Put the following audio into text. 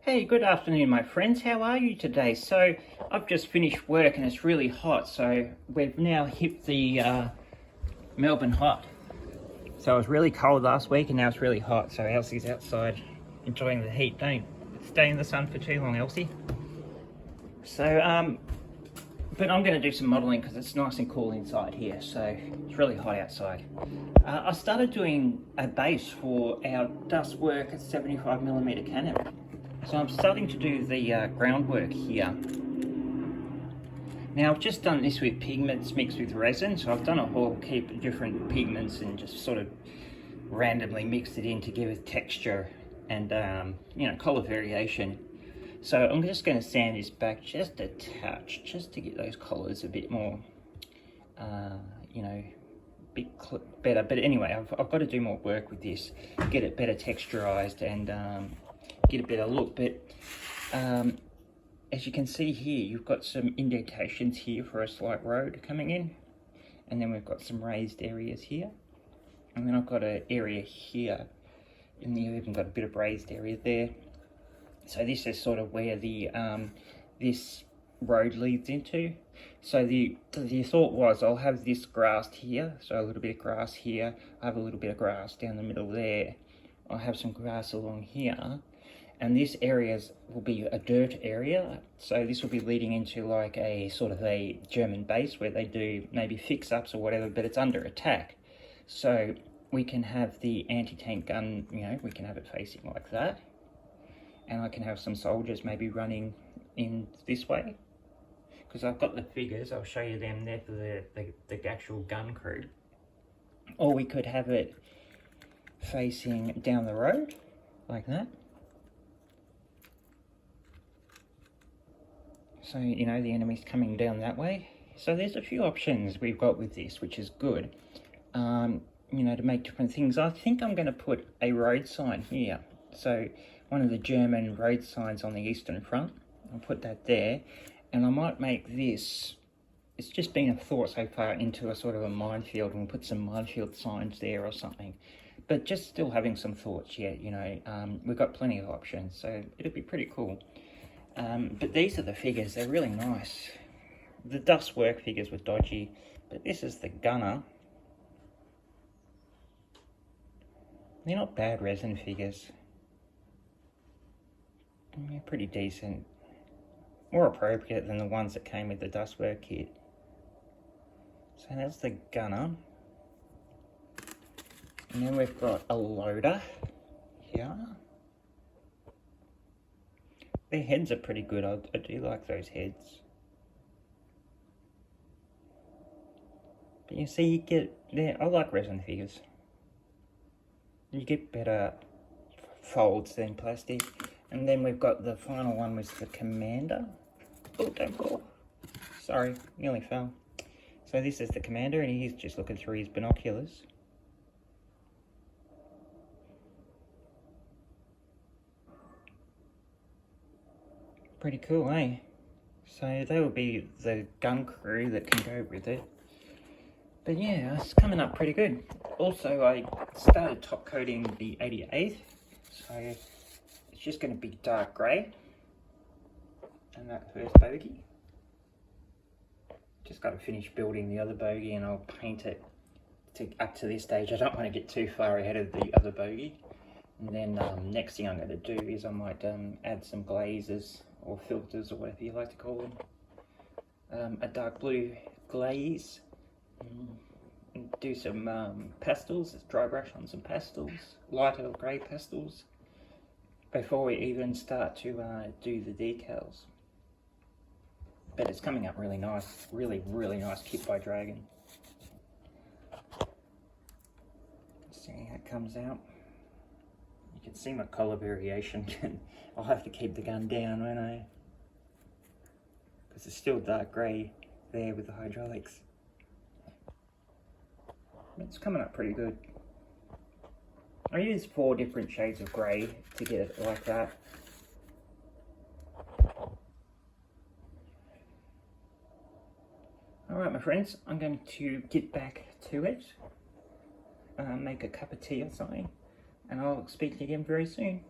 Hey, good afternoon, my friends. How are you today? So, I've just finished work and it's really hot. So, we've now hit the Melbourne hot. So, it was really cold last week and now it's really hot. So, Elsie's outside enjoying the heat. Don't stay in the sun for too long, Elsie. So, but I'm going to do some modelling because it's nice and cool inside here. So, it's really hot outside. I started doing a base for our dust work at 75mm cannon. So I'm starting to do the groundwork here. Now I've just done this with pigments mixed with resin, so I've done a whole heap of different pigments and just sort of randomly mixed it in to give it texture and colour variation. So I'm just going to sand this back just a touch, just to get those colours a bit more, bit better. But anyway, I've got to do more work with this, get it better texturized and get a better look. But as you can see here, you've got some indentations here for a slight road coming in, and then we've got some raised areas here, and then I've got an area here, and you've even got a bit of raised area there. So this is sort of where the this road leads into. So the thought was I'll have this grassed here, so a little bit of grass here, I have a little bit of grass down the middle there, I'll have some grass along here, and this area will be a dirt area. So this will be leading into like a sort of a German base where they do maybe fix-ups or whatever, but it's under attack. So we can have the anti-tank gun, we can have it facing like that. And I can have some soldiers maybe running in this way. Because I've got the figures, I'll show you them there for the actual gun crew. Or we could have it facing down the road, like that. So, the enemy's coming down that way. So there's a few options we've got with this, which is good, to make different things. I think I'm going to put a road sign here. So one of the German road signs on the Eastern Front, I'll put that there. And I might make this, it's just been a thought so far, into a sort of a minefield, and we'll put some minefield signs there or something. But just still having some thoughts yet, we've got plenty of options, so it'll be pretty cool. But these are the figures, they're really nice. The dust work figures were dodgy, but this is the gunner. They're not bad resin figures. They're pretty decent. More appropriate than the ones that came with the dust work kit. So that's the gunner. And then we've got a loader here. Their heads are pretty good. I do like those heads. But you see, you get there. I like resin figures. You get better folds than plastic. And then we've got the final one, was the commander. Oh, don't fall. Sorry, nearly fell. So this is the commander, and he's just looking through his binoculars. Pretty cool, eh? So they will be the gun crew that can go with it. But yeah, it's coming up pretty good. Also, I started top coating the 88th, so it's just going to be dark grey. And that first bogey. Just got to finish building the other bogey, and I'll paint it up to this stage. I don't want to get too far ahead of the other bogey. And then next thing I'm going to do is I might add some glazes or filters, or whatever you like to call them. A dark blue glaze. And do some pastels, dry brush on some pastels, lighter grey pastels, before we even start to do the decals. But it's coming up really nice, really nice kit by Dragon. Let's see how it comes out. You can see my colour variation. I'll have to keep the gun down, won't I? Because it's still dark grey there with the hydraulics. It's coming up pretty good. I used 4 different shades of grey to get it like that. Alright my friends, I'm going to get back to it, make a cup of tea or something, and I'll speak to you again very soon.